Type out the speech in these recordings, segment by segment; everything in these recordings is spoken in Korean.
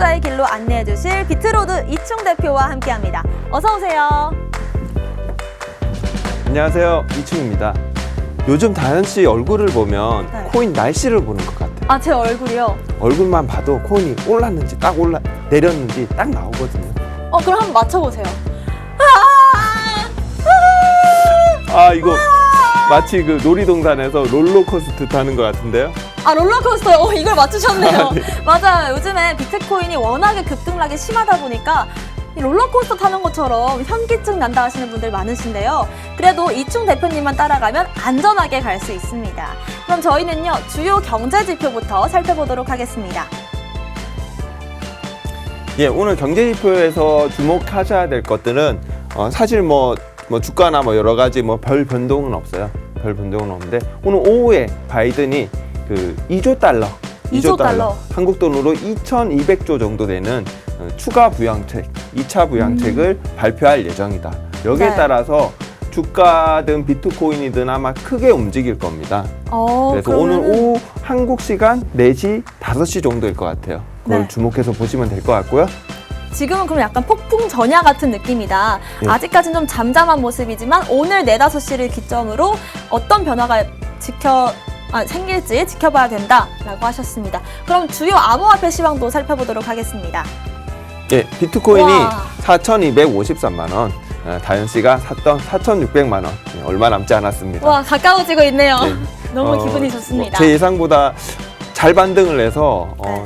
투자의 길로 안내해 주실 비트로드 이충 대표와 함께합니다. 어서 오세요. 안녕하세요, 이충입니다. 요즘 다현 씨 얼굴을 보면 네. 코인 날씨를 보는 것 같아요. 아, 제 얼굴이요? 얼굴만 봐도 코인이 올랐는지 내렸는지 딱 나오거든요. 그럼 한번 맞춰보세요. 이거 마치 그 놀이동산에서 롤러코스터 타는 것 같은데요? 롤러코스터요? 이걸 맞추셨네요. 네. 맞아요. 요즘에 비트코인이 워낙에 급등락이 심하다 보니까 이 롤러코스터 타는 것처럼 현기증 난다 하시는 분들 많으신데요. 그래도 이충 대표님만 따라가면 안전하게 갈 수 있습니다. 그럼 저희는요, 주요 경제 지표부터 살펴보도록 하겠습니다. 예, 오늘 경제지표에서 주목하셔야 될 것들은 사실 뭐 주가나 여러 가지 별 변동은 없어요. 별 변동은 없는데 오늘 오후에 바이든이 그 2조 달러, 2조 달러. 한국 돈으로 2,200조 정도 되는 추가 부양책, 2차 부양책을 발표할 예정이다. 여기에 네. 따라서 주가든 비트코인이든 아마 크게 움직일 겁니다. 그래서 오늘 오후 한국 시간 4시, 5시 정도일 것 같아요. 그걸 네. 주목해서 보시면 될 것 같고요. 지금은 그럼 약간 폭풍 전야 같은 느낌이다. 예. 아직까지는 좀 잠잠한 모습이지만 오늘 4, 5시를 기점으로 어떤 변화가 생길지 지켜봐야 된다라고 하셨습니다. 그럼 주요 암호화폐 시황도 살펴보도록 하겠습니다. 예, 비트코인이 와. 4,253만 원, 다현 씨가 샀던 4,600만 원, 얼마 남지 않았습니다. 와, 가까워지고 있네요. 네. 너무 기분이 좋습니다. 제 예상보다 잘 반등을 해서 네.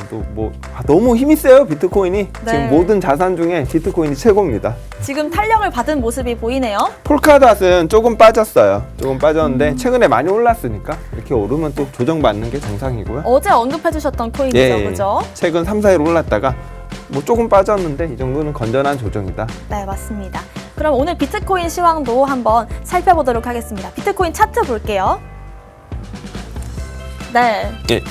너무 힘이 세요, 비트코인이. 네. 지금 모든 자산 중에 비트코인이 최고입니다. 지금 탄력을 받은 모습이 보이네요. 폴카닷은 조금 빠졌어요. 조금 빠졌는데 최근에 많이 올랐으니까 이렇게 오르면 또 조정받는 게 정상이고요. 어제 언급해주셨던 코인이죠, 예, 그죠? 최근 3, 4일 올랐다가 조금 빠졌는데 이 정도는 건전한 조정이다. 네, 맞습니다. 그럼 오늘 비트코인 시황도 한번 살펴보도록 하겠습니다. 비트코인 차트 볼게요. 네. 예,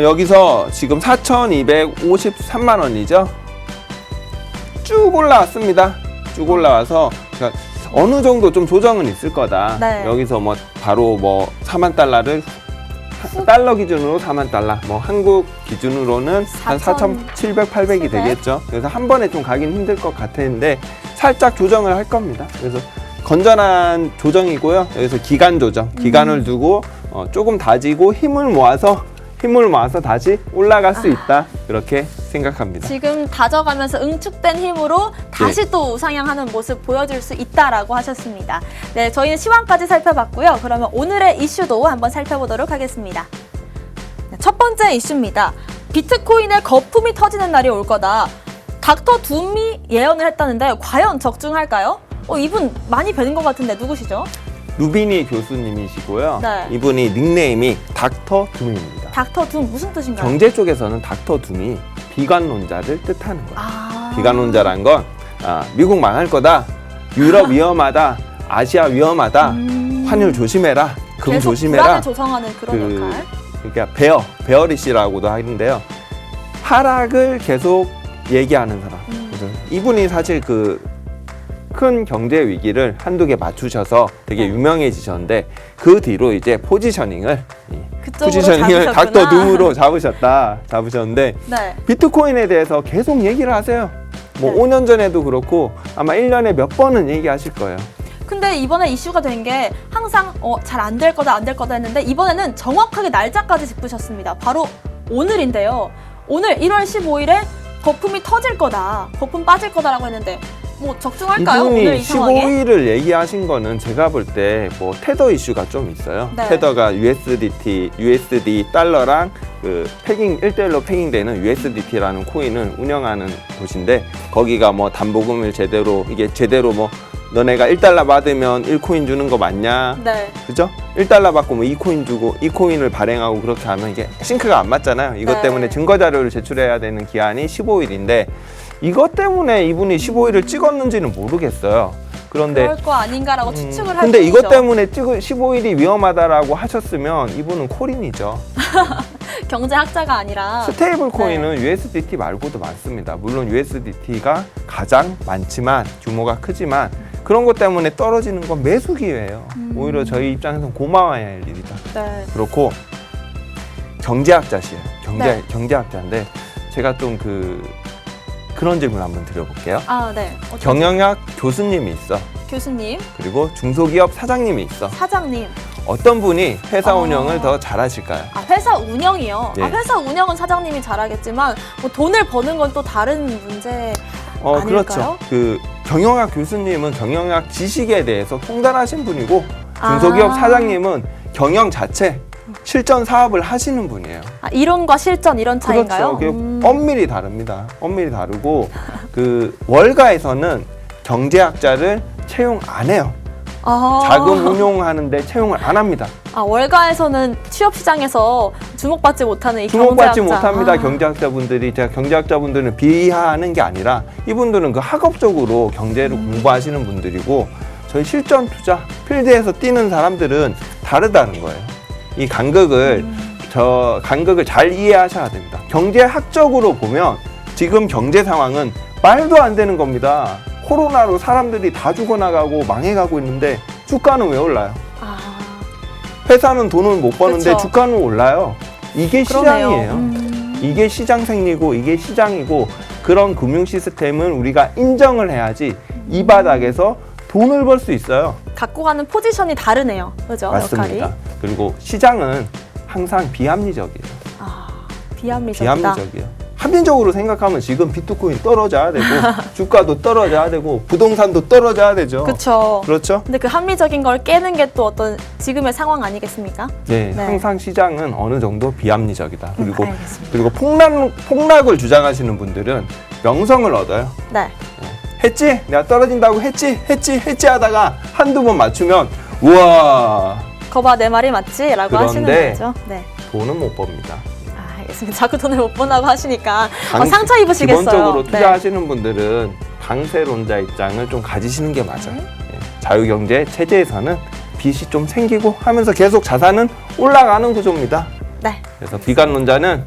여기서 지금 4,253만 원이죠. 쭉 올라왔습니다. 쭉 올라와서 그러니까 어느 정도 좀 조정은 있을 거다. 네. 여기서 바로 4만 달러를 달러 기준으로 4만 달러, 한국 기준으로는 한 4,700, 800이 되겠죠. 그래서 한 번에 좀 가긴 힘들 것 같았는데 살짝 조정을 할 겁니다. 그래서 건전한 조정이고요. 여기서 기간 조정, 기간을 두고 조금 다지고 힘을 모아서 다시 올라갈 수 있다. 그렇게 생각합니다. 지금 다져가면서 응축된 힘으로 다시 또 우상향하는 모습 보여줄 수 있다라고 하셨습니다. 네, 저희는 시황까지 살펴봤고요. 그러면 오늘의 이슈도 한번 살펴보도록 하겠습니다. 네, 첫 번째 이슈입니다. 비트코인의 거품이 터지는 날이 올 거다. 닥터 둠이 예언을 했다는데 과연 적중할까요? 이분 많이 뵈는 것 같은데 누구시죠? 루비니 교수님이시고요. 네. 이분이 닉네임이 닥터 둠입니다. 닥터 둠 무슨 뜻인가요? 경제 쪽에서는 닥터 둠이 비관론자를 뜻하는 거예요. 아... 비관론자란 건 미국 망할 거다, 유럽 위험하다, 아시아 위험하다, 환율 조심해라, 금 계속 조심해라. 불안을 조성하는 그런 역할. 그러니까 베어리시라고도 하는데요. 하락을 계속 얘기하는 사람. 그래서 이분이 사실 큰 경제 위기를 한두 개 맞추셔서 되게 유명해지셨는데 그 뒤로 이제 포지셔닝을 잡으셨구나. 닥터 둠으로 잡으셨는데 네. 비트코인에 대해서 계속 얘기를 하세요. 네. 5년 전에도 그렇고 아마 1년에 몇 번은 얘기하실 거예요. 근데 이번에 이슈가 된 게 항상 잘 안 될 거다 했는데 이번에는 정확하게 날짜까지 짚으셨습니다. 바로 오늘인데요. 오늘 1월 15일에 거품이 터질 거다, 거품 빠질 거다라고 했는데 적중할까요? 오늘 이분이 이 상황에? 15일을 얘기하신 거는 제가 볼 때 테더 이슈가 좀 있어요. 네. 테더가 USD 달러랑 패깅 1대1로 패깅되는 USDT라는 코인을 운영하는 곳인데 거기가 담보금을 제대로 너네가 1달러 받으면 1코인 주는 거 맞냐? 네. 그죠? 1달러 받고 2코인 주고 2코인을 발행하고 그렇게 하면 이게 싱크가 안 맞잖아요. 이것 네. 때문에 증거 자료를 제출해야 되는 기한이 15일인데 이것 때문에 이분이 15일을 찍었는지는 모르겠어요. 그런데 그럴 거 아닌가라고 추측을 할 근데 뿐이죠. 이것 때문에 15일이 위험하다라고 하셨으면 이분은 코린이죠. 경제학자가 아니라 스테이블 코인은 USDT 말고도 많습니다. 물론 USDT가 가장 많지만 규모가 크지만 그런 것 때문에 떨어지는 건 매수 기회예요. 오히려 저희 입장에서는 고마워야 할 일이다. 네. 그렇고 경제학자시에요. 네. 경제학자인데 제가 좀 그런 질문 한번 드려볼게요. 아, 네. 어떤 경영학 교수님이 있어. 교수님, 그리고 중소기업 사장님이 있어. 사장님. 어떤 분이 회사 아. 운영을 더 잘하실까요? 아, 회사 운영이요? 예. 아, 회사 운영은 사장님이 잘하겠지만 뭐 돈을 버는 건 또 다른 문제 아닐까요? 그렇죠. 그 경영학 교수님은 경영학 지식에 대해서 통달하신 분이고 중소기업 아. 사장님은 경영 자체 실전 사업을 하시는 분이에요. 아, 이론과 실전 이런 차이인가요? 그렇죠. 그게 엄밀히 다릅니다. 엄밀히 다르고 그 월가에서는 경제학자를 채용 안 해요. 아. 자금 운용하는데 채용을 안 합니다. 아, 월가에서는 취업 시장에서 주목받지 못하는 이 주목받지 경제학자. 못합니다. 아. 경제학자분들이. 제가 경제학자분들은 비하하는 게 아니라 이분들은 그 학업적으로 경제를 공부하시는 분들이고 저희 실전 투자 필드에서 뛰는 사람들은 다르다는 거예요. 이 간극을 간극을 잘 이해하셔야 됩니다. 경제학적으로 보면 지금 경제 상황은 말도 안 되는 겁니다. 코로나로 사람들이 다 죽어나가고 망해가고 있는데 주가는 왜 올라요? 아, 회사는 돈을 못 버는데 그쵸. 주가는 올라요. 이게 그러네요. 시장이에요. 이게 시장 생리고 이게 시장이고 그런 금융 시스템은 우리가 인정을 해야지 이 바닥에서 돈을 벌 수 있어요. 갖고 가는 포지션이 다르네요. 그죠? 맞습니다. 역할이. 그리고 시장은 항상 비합리적이에요. 아, 비합리적이다. 비합리적이에요. 합리적으로 생각하면 지금 비트코인 떨어져야 되고 주가도 떨어져야 되고 부동산도 떨어져야 되죠. 그렇죠. 그렇죠? 근데 그 합리적인 걸 깨는 게 또 어떤 지금의 상황 아니겠습니까? 네, 네. 항상 시장은 어느 정도 비합리적이다. 그리고 알겠습니다. 그리고 폭락을 주장하시는 분들은 명성을 얻어요. 네. 했지? 내가 떨어진다고 했지 하다가 한두 번 맞추면 우와 거봐 내 말이 맞지? 라고 하시는 그런데 거죠. 네. 돈은 못 법니다. 아, 알겠습니다. 자꾸 돈을 못 번다고 하시니까 강- 상처 입으시겠어요. 기본적으로 네. 투자하시는 분들은 강세론자 입장을 좀 가지시는 게 맞아요. 네. 예, 자유경제 체제에서는 빚이 좀 생기고 하면서 계속 자산은 올라가는 구조입니다. 네. 그래서 비관론자는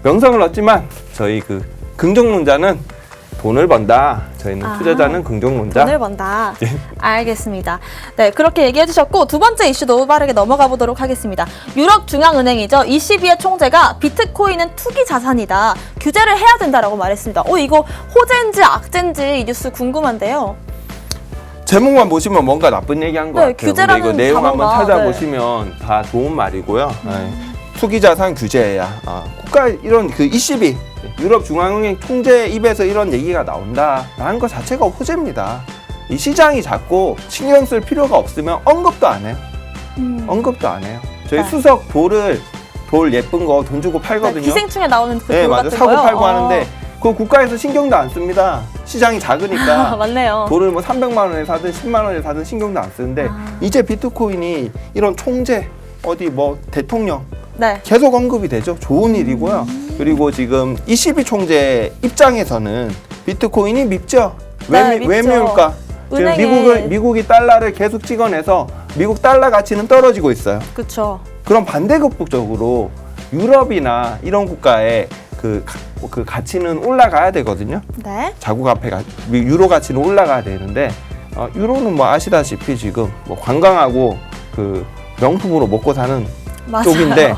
명성을 얻지만 저희 그 긍정론자는 돈을 번다. 저희는 아, 투자자는 긍정론자. 돈을 번다. 알겠습니다. 네, 그렇게 얘기해 주셨고 두 번째 이슈도 빠르게 넘어가 보도록 하겠습니다. 유럽 중앙은행이죠. ECB의 총재가 비트코인은 투기 자산이다. 규제를 해야 된다라고 말했습니다. 이거 호재인지 악재인지 이 뉴스 궁금한데요. 제목만 보시면 뭔가 나쁜 얘기한 것 네, 같아요. 규제라는 근데 이거 내용 한번 단어가, 찾아보시면 다 좋은 말이고요. 투기자산 규제야. 국가 이런 그 ECB 유럽 중앙은행 총재 입에서 이런 얘기가 나온다라는 것 자체가 호재입니다. 이 시장이 자꾸 신경 쓸 필요가 없으면 언급도 안 해요. 언급도 안 해요. 저희 네. 수석 돌 예쁜 거 돈 주고 팔거든요. 네, 기생충에 나오는 그 네, 돌 맞아요. 같은 사고 거요? 팔고 하는데 그 국가에서 신경도 안 씁니다. 시장이 작으니까. 맞네요. 돌을 뭐 300만 원에 사든 10만 원에 사든 신경도 안 쓰는데 이제 비트코인이 이런 총재 어디 뭐 대통령 네. 계속 언급이 되죠. 좋은 일이고요. 그리고 지금 ECB 총재 입장에서는 비트코인이 밉죠. 네, 왜 밉죠. 미울까? 지금 은행에- 미국이 달러를 계속 찍어내서 미국 달러 가치는 떨어지고 있어요. 그렇죠. 그럼 반대급부적으로 유럽이나 이런 국가의 그 가치는 올라가야 되거든요. 네. 자국 화폐가 유로 가치는 올라가야 되는데 유로는 뭐 아시다시피 지금 뭐 관광하고 그 명품으로 먹고 사는 맞아요. 쪽인데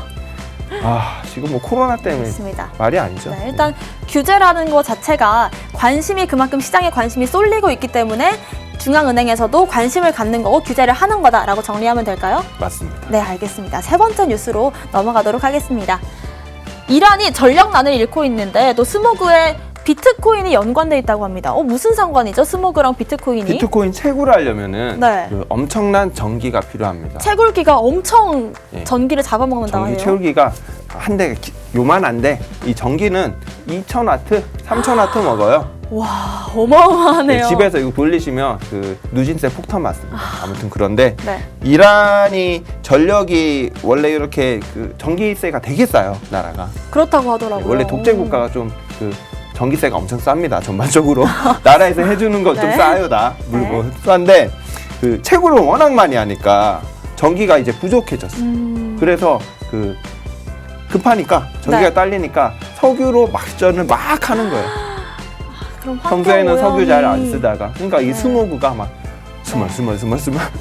지금 뭐 코로나 때문에 맞습니다. 말이 아니죠. 네, 일단 규제라는 것 자체가 관심이 그만큼 시장에 관심이 쏠리고 있기 때문에 중앙은행에서도 관심을 갖는 거고 규제를 하는 거다라고 정리하면 될까요? 맞습니다. 네, 알겠습니다. 세 번째 뉴스로 넘어가도록 하겠습니다. 이란이 전력난을 잃고 있는데 또 스모그에 비트코인이 연관돼 있다고 합니다. 무슨 상관이죠? 스모그랑 비트코인이? 비트코인 채굴을 하려면은 네. 그 엄청난 전기가 필요합니다. 채굴기가 엄청 예. 전기를 잡아먹는다고 전기 해요. 채굴기가 한 대가 요만한데 이 전기는 2000와트, 3000와트 먹어요. 와, 어마어마하네요. 집에서 이거 돌리시면 그 누진세 폭탄 맞습니다. 아무튼 그런데 네. 이란이 전력이 원래 이렇게 그 전기세가 되게 싸요, 나라가. 그렇다고 하더라고요. 원래 독재 국가가 좀 그 전기세가 엄청 쌉니다. 전반적으로 나라에서 해주는 건 좀 네. 싸요, 다 물론 싼데 그 채굴을 워낙 많이 하니까 전기가 이제 부족해졌어요. 그래서 그 급하니까 전기가 네. 딸리니까 석유로 막전을 막 하는 거예요. 그럼 평소에는 석유 잘 안 환경오염이- 쓰다가 그러니까 이 네. 스모그가 막 스멀.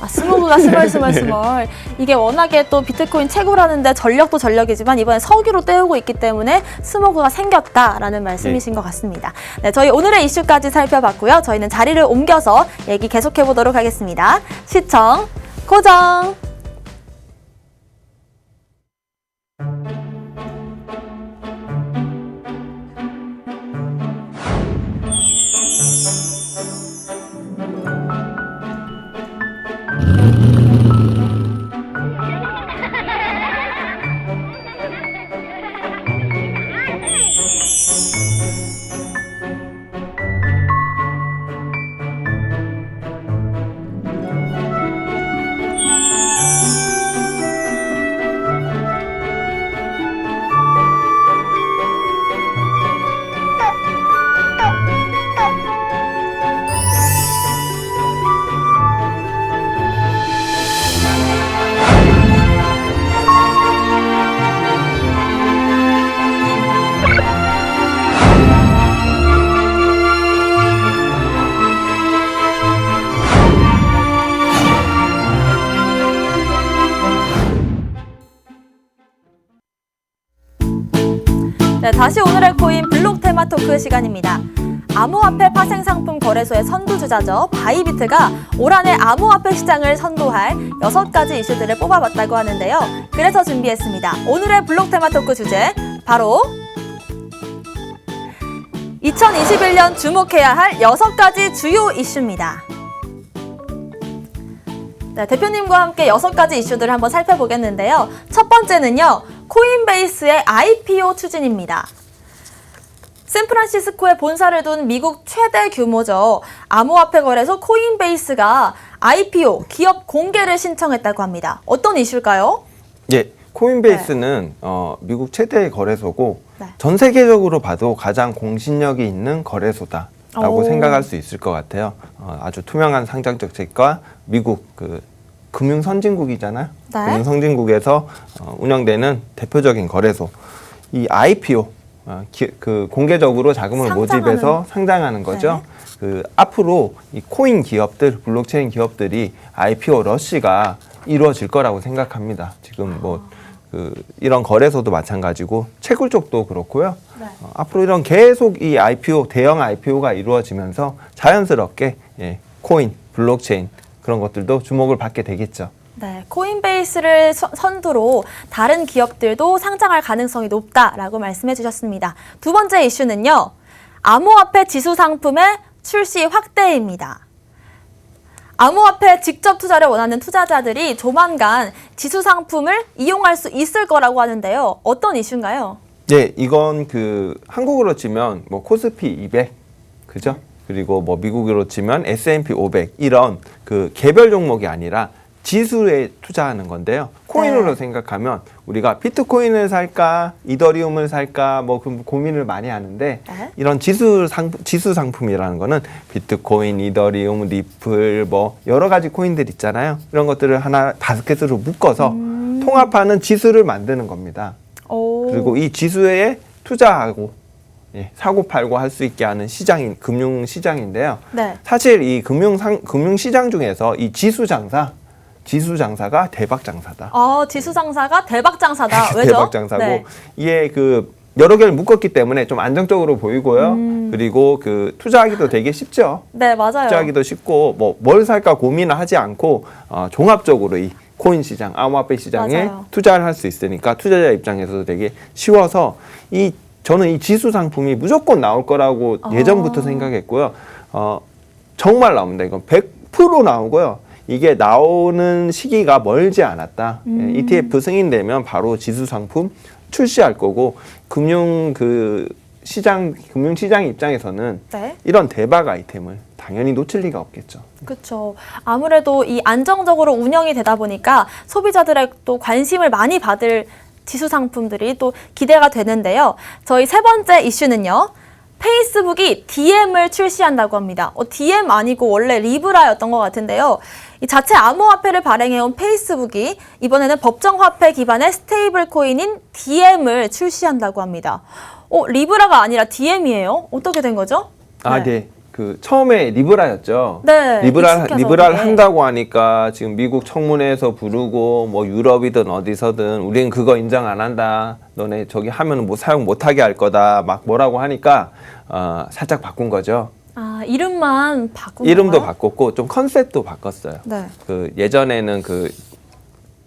스모그가 스멀. 이게 워낙에 또 비트코인 최고라는데 전력도 전력이지만 이번에 석유로 때우고 있기 때문에 스모그가 생겼다라는 말씀이신 것 같습니다. 네, 저희 오늘의 이슈까지 살펴봤고요. 저희는 자리를 옮겨서 얘기 계속해 보도록 하겠습니다. 시청 고정. 네, 다시 오늘의 코인 블록 테마 토크 시간입니다. 암호화폐 파생상품 거래소의 선두주자죠. 바이비트가 올 한해 암호화폐 시장을 선도할 6가지 이슈들을 뽑아봤다고 하는데요. 그래서 준비했습니다. 오늘의 블록 테마 토크 주제 바로 2021년 주목해야 할 6가지 주요 이슈입니다. 네, 대표님과 함께 6가지 이슈들을 한번 살펴보겠는데요. 첫 번째는요. 코인베이스의 IPO 추진입니다. 샌프란시스코에 본사를 둔 미국 최대 규모죠. 암호화폐 거래소 코인베이스가 IPO, 기업 공개를 신청했다고 합니다. 어떤 이슈일까요? 예, 코인베이스는 미국 최대 거래소고 네. 전 세계적으로 봐도 가장 공신력이 있는 거래소다라고 오. 생각할 수 있을 것 같아요. 아주 투명한 상장 정책과 미국 금융 선진국이잖아요. 네. 금융 선진국에서 운영되는 대표적인 거래소. 이 IPO, 공개적으로 자금을 모집해서 상장하는 거죠. 네. 앞으로 이 코인 기업들, 블록체인 기업들이 IPO 러시가 이루어질 거라고 생각합니다. 지금 이런 거래소도 마찬가지고 채굴 쪽도 그렇고요. 네. 앞으로 이런 계속 이 IPO, 대형 IPO가 이루어지면서 자연스럽게 코인, 블록체인 그런 것들도 주목을 받게 되겠죠. 네, 코인베이스를 선두로 다른 기업들도 상장할 가능성이 높다라고 말씀해 주셨습니다. 두 번째 이슈는요. 암호화폐 지수 상품의 출시 확대입니다. 암호화폐 직접 투자를 원하는 투자자들이 조만간 지수 상품을 이용할 수 있을 거라고 하는데요. 어떤 이슈인가요? 네, 이건 한국으로 치면 코스피 200, 그죠? 그리고 미국으로 치면 S&P 500 이런 개별 종목이 아니라 지수에 투자하는 건데요. 코인으로 생각하면 우리가 비트코인을 살까, 이더리움을 살까 고민을 많이 하는데 이런 지수 상품이라는 거는 비트코인, 이더리움, 리플 여러 가지 코인들 있잖아요. 이런 것들을 하나 5개수로 묶어서 통합하는 지수를 만드는 겁니다. 그리고 이 지수에 투자하고 사고 팔고 할 수 있게 하는 금융 시장인데요. 네. 사실 이 금융 시장 중에서 이 지수 장사가 대박 장사다. 지수 장사가 대박 장사다. 왜죠? 대박 장사고 네. 이게 여러 개를 묶었기 때문에 좀 안정적으로 보이고요. 그리고 투자하기도 되게 쉽죠. 네, 맞아요. 투자하기도 쉽고 뭘 살까 고민을 하지 않고 종합적으로 이 코인 시장, 암호화폐 시장에 맞아요. 투자를 할 수 있으니까 투자자 입장에서도 되게 쉬워서 저는 이 지수 상품이 무조건 나올 거라고 예전부터 생각했고요. 정말 나옵니다. 이건 100% 나오고요. 이게 나오는 시기가 멀지 않았다. ETF 승인되면 바로 지수 상품 출시할 거고 금융 시장 입장에서는 이런 대박 아이템을 당연히 놓칠 리가 없겠죠. 그렇죠. 아무래도 이 안정적으로 운영이 되다 보니까 소비자들의 또 관심을 많이 받을 지수 상품들이 또 기대가 되는데요. 저희 세 번째 이슈는요. 페이스북이 DM을 출시한다고 합니다. DM 아니고 원래 리브라였던 것 같은데요. 이 자체 암호화폐를 발행해온 페이스북이 이번에는 법정화폐 기반의 스테이블 코인인 DM을 출시한다고 합니다. 리브라가 아니라 DM이에요? 어떻게 된 거죠? 네. 그 처음에 리브라였죠. 네, 익숙해서 리브라를 그게. 한다고 하니까 지금 미국 청문회에서 부르고 뭐 유럽이든 어디서든 우리는 그거 인정 안 한다. 너네 저기 하면은 뭐 사용 못 하게 할 거다. 막 뭐라고 하니까 살짝 바꾼 거죠. 아, 이름만 바꾼 이름도 건가요? 바꿨고 좀 컨셉도 바꿨어요. 네. 그 예전에는 그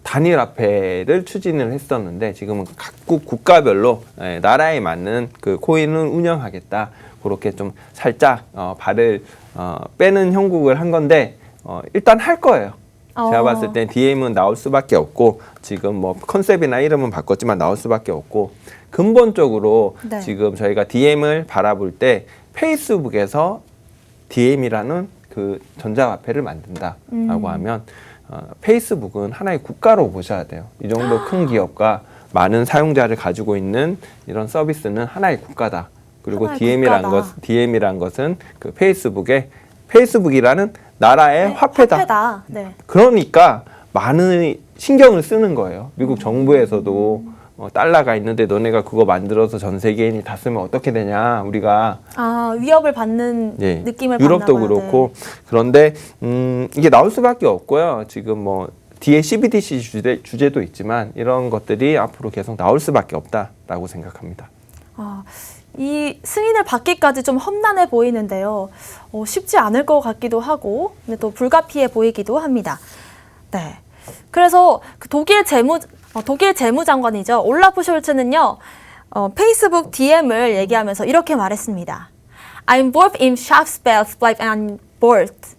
단일 화폐를 추진을 했었는데 지금은 각국 국가별로 나라에 맞는 그 코인을 운영하겠다. 그렇게 좀 살짝 발을 빼는 형국을 한 건데 일단 할 거예요. 제가 봤을 땐 DM은 나올 수밖에 없고 지금 뭐 컨셉이나 이름은 바꿨지만 나올 수밖에 없고 근본적으로 네. 지금 저희가 DM을 바라볼 때 페이스북에서 DM이라는 그 전자화폐를 만든다라고 하면 페이스북은 하나의 국가로 보셔야 돼요. 이 정도 큰 기업과 많은 사용자를 가지고 있는 이런 서비스는 하나의 국가다. 그리고 하나의 DM이란 것은 그 페이스북이라는 나라의 화폐다. 네. 그러니까 많은 신경을 쓰는 거예요. 미국 정부에서도 달러가 있는데 너네가 그거 만들어서 전 세계인이 다 쓰면 어떻게 되냐. 우리가 위협을 받는 예, 느낌을 유럽도 받나 봐요. 그렇고 그런데 이게 나올 수밖에 없고요. 지금 뭐 뒤에 CBDC 주제도 있지만 이런 것들이 앞으로 계속 나올 수밖에 없다라고 생각합니다. 이 승인을 받기까지 좀 험난해 보이는데요. 쉽지 않을 것 같기도 하고, 근데 또 불가피해 보이기도 합니다. 네. 그래서 그 독일 재무장관이죠. 올라프 숄츠는요, 페이스북 DM을 얘기하면서 이렇게 말했습니다. I'm both in Schafspels, but I'm both.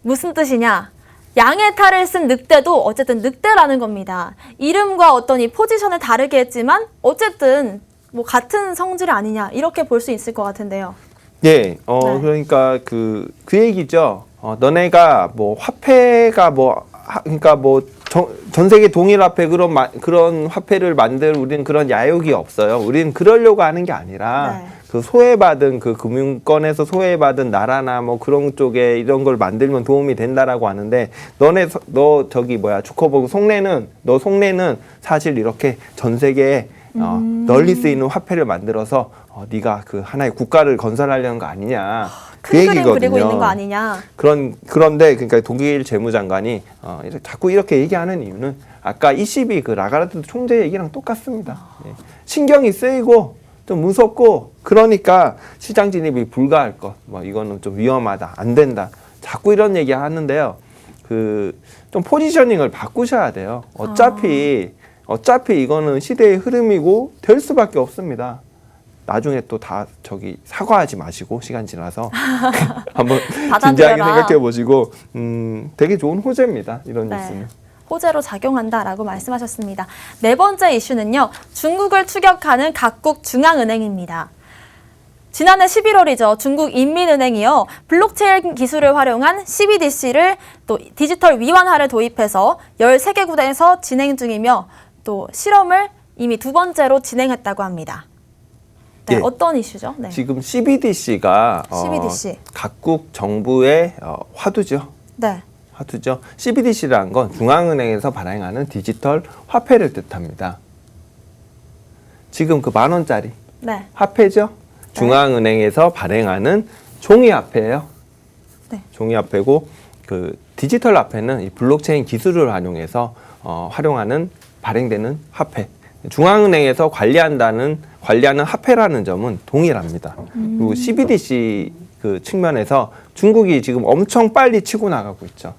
무슨 뜻이냐? 양의 탈을 쓴 늑대도 어쨌든 늑대라는 겁니다. 이름과 어떤 이 포지션을 다르게 했지만 어쨌든 뭐 같은 성질 아니냐 이렇게 볼 수 있을 것 같은데요. 예, 네. 그러니까 그 얘기죠. 너네가 뭐 화폐가 그러니까 뭐 전 세계 동일 화폐 그런 화폐를 만들 우리는 그런 야욕이 없어요. 우리는 그러려고 하는 게 아니라 네. 그 소외받은 그 금융권에서 소외받은 나라나 뭐 그런 쪽에 이런 걸 만들면 도움이 된다라고 하는데 너 저기 주커버그 속내는 사실 이렇게 전 세계에 널리 쓰이는 화폐를 만들어서 네가 그 하나의 국가를 건설하려는 거 아니냐. 그 큰 그림 얘기거든요. 그리고 있는 거 아니냐. 그런데 그러니까 독일 재무장관이 자꾸 이렇게 얘기하는 이유는 아까 ECB 그 라가르트 총재 얘기랑 똑같습니다. 예. 신경이 쓰이고 좀 무섭고 그러니까 시장 진입이 불가할 것. 뭐 이거는 좀 위험하다. 안 된다. 자꾸 이런 얘기 하는데요. 좀 포지셔닝을 바꾸셔야 돼요. 어차피 이거는 시대의 흐름이고 될 수밖에 없습니다. 나중에 또 다 사과하지 마시고 시간 지나서 한번 진지하게 생각해 보시고 되게 좋은 호재입니다. 이런 뉴스는. 호재로 작용한다라고 말씀하셨습니다. 네 번째 이슈는요. 중국을 추격하는 각국 중앙은행입니다. 지난해 11월이죠. 중국 인민은행이요. 블록체인 기술을 활용한 CBDC를 또 디지털 위안화를 도입해서 13개국에서 진행 중이며 또 실험을 이미 2번째로 진행했다고 합니다. 네, 예. 어떤 이슈죠? 네. 지금 CBDC가 CBDC. 각국 정부의 화두죠. 네. 화두죠. CBDC라는 건 중앙은행에서 발행하는 디지털 화폐를 뜻합니다. 지금 그 10,000원짜리 네. 화폐죠. 중앙은행에서 발행하는 종이화폐예요. 네. 종이화폐고 그 디지털 화폐는 이 블록체인 기술을 활용해서 활용하는 발행되는 화폐. 중앙은행에서 관리하는 화폐라는 점은 동일합니다. 그리고 CBDC 그 측면에서 중국이 지금 엄청 빨리 치고 나가고 있죠.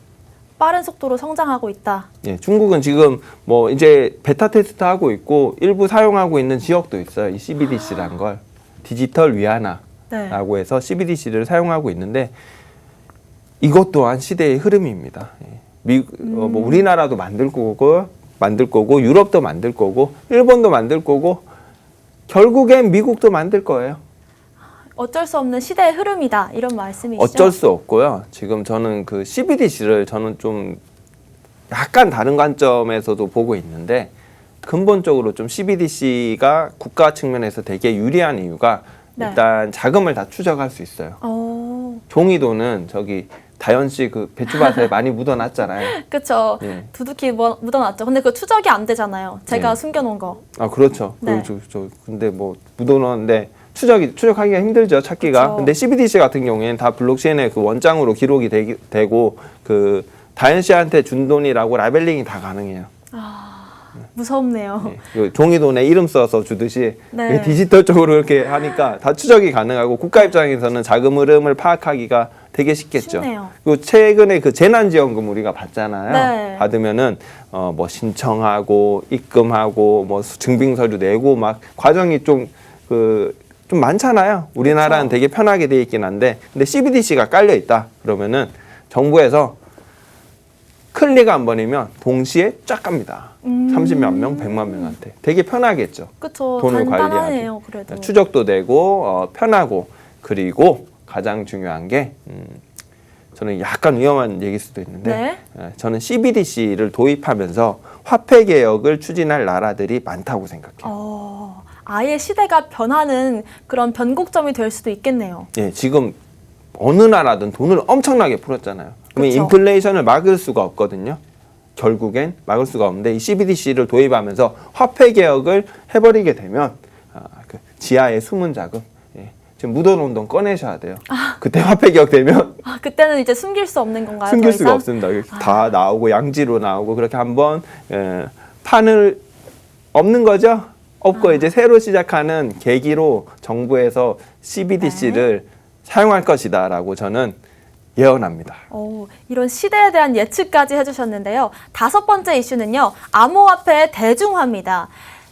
빠른 속도로 성장하고 있다. 예, 중국은 지금 뭐 이제 베타 테스트 하고 있고 일부 사용하고 있는 지역도 있어요. 이 CBDC라는 걸 디지털 위안화라고 해서 CBDC를 사용하고 있는데 이것 또한 시대의 흐름입니다. 뭐 우리나라도 만들 거고 유럽도 만들 거고 일본도 만들 거고 결국엔 미국도 만들 거예요. 어쩔 수 없는 시대의 흐름이다. 이런 말씀이시죠? 어쩔 수 없고요. 지금 저는 그 CBDC를 저는 좀 약간 다른 관점에서도 보고 있는데 근본적으로 좀 CBDC가 국가 측면에서 되게 유리한 이유가 일단 자금을 다 추적할 수 있어요. 종이돈은 다현 씨 그 배추밭에 많이 묻어놨잖아요. 그렇죠. 예. 두둑히 묻어놨죠. 근데 그 추적이 안 되잖아요. 제가 네. 숨겨놓은 거. 그렇죠. 네. 근데 뭐 묻어놓았는데 추적하기가 힘들죠, 찾기가. 그쵸. 근데 CBDC 같은 경우에는 다 블록체인의 그 원장으로 기록이 되고 그 다현 씨한테 준 돈이라고 라벨링이 다 가능해요. 무섭네요. 네. 그 종이돈에 이름 써서 주듯이 네. 이게 디지털적으로 이렇게 하니까 다 추적이 가능하고 국가 입장에서는 자금 흐름을 파악하기가 되게 쉽겠죠. 쉽네요. 그리고 최근에 그 재난지원금 우리가 받잖아요. 네. 받으면은 뭐 신청하고 입금하고 뭐 증빙 서류 내고 막 과정이 좀 많잖아요. 우리나라는 그쵸. 되게 편하게 돼 있긴 한데, 근데 CBDC가 깔려 있다 그러면은 정부에서 클릭 한 번이면 동시에 쫙 갑니다. 30만 명, 100만 명한테 되게 편하겠죠. 그쵸. 돈을 간단하네요, 관리하기. 그래도. 추적도 되고 편하고, 그리고 가장 중요한 게 저는 약간 위험한 얘기일 수도 있는데 저는 CBDC를 도입하면서 화폐 개혁을 추진할 나라들이 많다고 생각해요. 아예 시대가 변하는 그런 변곡점이 될 수도 있겠네요. 예, 지금 어느 나라든 돈을 엄청나게 풀었잖아요. 그러면 그쵸. 인플레이션을 막을 수가 없거든요. 결국엔 막을 수가 없는데 이 CBDC를 도입하면서 화폐 개혁을 해버리게 되면 그 지하의 숨은 자금, 지금 묻어놓은 돈 꺼내셔야 돼요. 그때 화폐 개혁 되면 그때는 이제 숨길 수 없는 건가요? 숨길 더 수가 이상? 없습니다. 다 나오고 양지로 나오고 그렇게 한번 판을 없는 거죠. 없고 이제 새로 시작하는 계기로 정부에서 CBDC를 사용할 것이다라고 저는 예언합니다. 이런 시대에 대한 예측까지 해주셨는데요. 5번째 이슈는요. 암호화폐의 대중화입니다.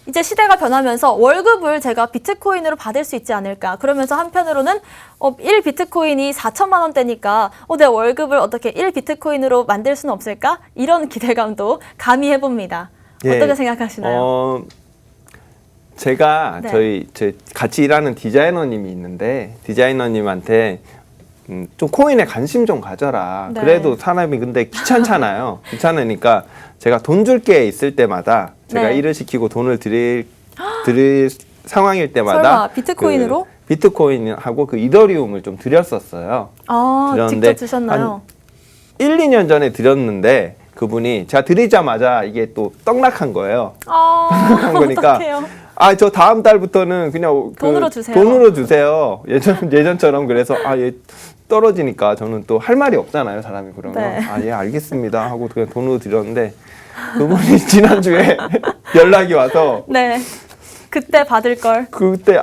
이제 시대가 변하면서 월급을 제가 비트코인으로 받을 수 있지 않을까. 그러면서 한편으로는 1비트코인이 4천만 원대니까 내 월급을 어떻게 1비트코인으로 만들 수는 없을까? 이런 기대감도 감히 해봅니다. 예, 어떻게 생각하시나요? 제가 네. 저희 같이 일하는 디자이너님이 있는데 디자이너님한테 좀 코인에 관심 좀 가져라. 네. 그래도 사람이 근데 귀찮잖아요. 귀찮으니까 제가 돈 줄 게 있을 때마다 제가 네. 일을 시키고 돈을 드릴 상황일 때마다 설마 비트코인으로? 그 비트코인하고 그 이더리움을 좀 드렸었어요. 드렸는데 직접 주셨나요? 1, 2년 전에 드렸는데 그분이 제가 드리자마자 이게 또 떡락한 거예요. 떡락한 거니까 어떡해요? 저 다음 달부터는 그냥 돈으로 주세요. 돈으로 주세요. 예전처럼. 그래서 얘 떨어지니까 저는 또 할 말이 없잖아요, 사람이. 그러면 네. 예, 알겠습니다 하고 그냥 돈으로 드렸는데 그분이 지난주에 연락이 와서 네. 그때 받을 걸. 그때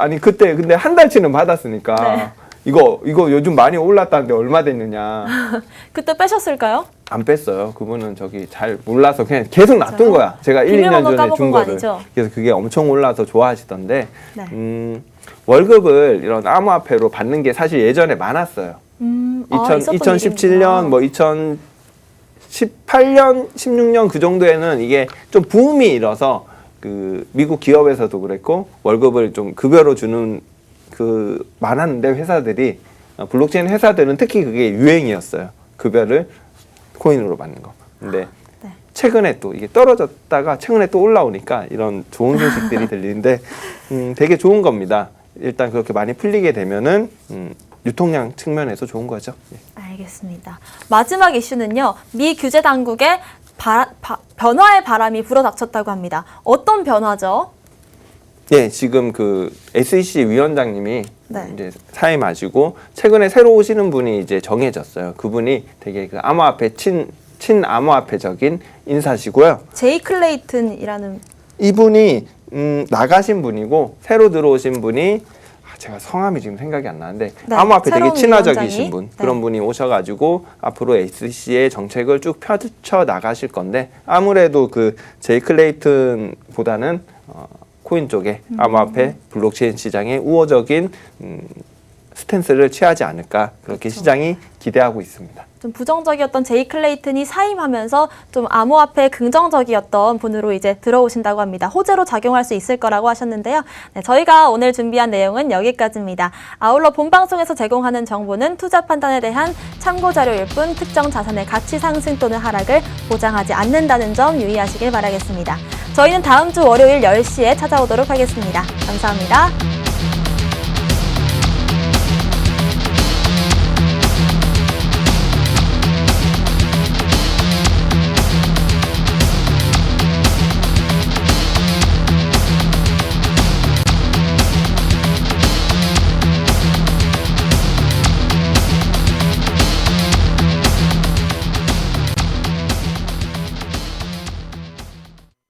근데 한 달치는 받았으니까 네. 이거 요즘 많이 올랐다는데 얼마 됐느냐. 그때 빼셨을까요? 안 뺐어요. 그분은 저기 잘 몰라서 그냥 계속 놔둔 진짜요? 거야. 제가 1, 2년 비밀번호 전에 까먹은 준 거 거를. 아니죠? 그래서 그게 엄청 올라서 좋아하시던데 네. 월급을 이런 암호화폐로 받는 게 사실 예전에 많았어요. 있었던 2017년, 뭐 2018년, 16년 그 정도에는 이게 좀 붐이 일어서 그 미국 기업에서도 그랬고 월급을 좀 급여로 주는 그 많았는데 회사들이 블록체인 회사들은 특히 그게 유행이었어요. 급여를 코인으로 받는 거. 근데 네. 최근에 또 이게 떨어졌다가 최근에 또 올라오니까 이런 좋은 소식들이 들리는데 되게 좋은 겁니다. 일단 그렇게 많이 풀리게 되면은 유통량 측면에서 좋은 거죠. 알겠습니다. 마지막 이슈는요. 미 규제 당국의 변화의 바람이 불어닥쳤다고 합니다. 어떤 변화죠? 네, 지금 그 SEC 위원장님이 네. 이제 사임하시고 최근에 새로 오시는 분이 이제 정해졌어요. 그분이 되게 그 암호화폐 친 암호화폐적인 인사시고요. 제이 클레이튼이라는 이분이 나가신 분이고 새로 들어오신 분이 제가 성함이 지금 생각이 안 나는데 네, 암호화폐 되게 새로운 친화적이신 위원장이? 분 네. 그런 분이 오셔가지고 앞으로 SEC의 정책을 쭉 펼쳐 나가실 건데 아무래도 그 제이 클레이튼보다는 코인 쪽에 암호화폐 블록체인 시장에 우호적인 스탠스를 취하지 않을까 그렇게 시장이 기대하고 있습니다. 좀 부정적이었던 제이 클레이튼이 사임하면서 좀 암호화폐에 긍정적이었던 분으로 이제 들어오신다고 합니다. 호재로 작용할 수 있을 거라고 하셨는데요. 네, 저희가 오늘 준비한 내용은 여기까지입니다. 아울러 본방송에서 제공하는 정보는 투자 판단에 대한 참고 자료일 뿐 특정 자산의 가치 상승 또는 하락을 보장하지 않는다는 점 유의하시길 바라겠습니다. 저희는 다음 주 월요일 10시에 찾아오도록 하겠습니다. 감사합니다.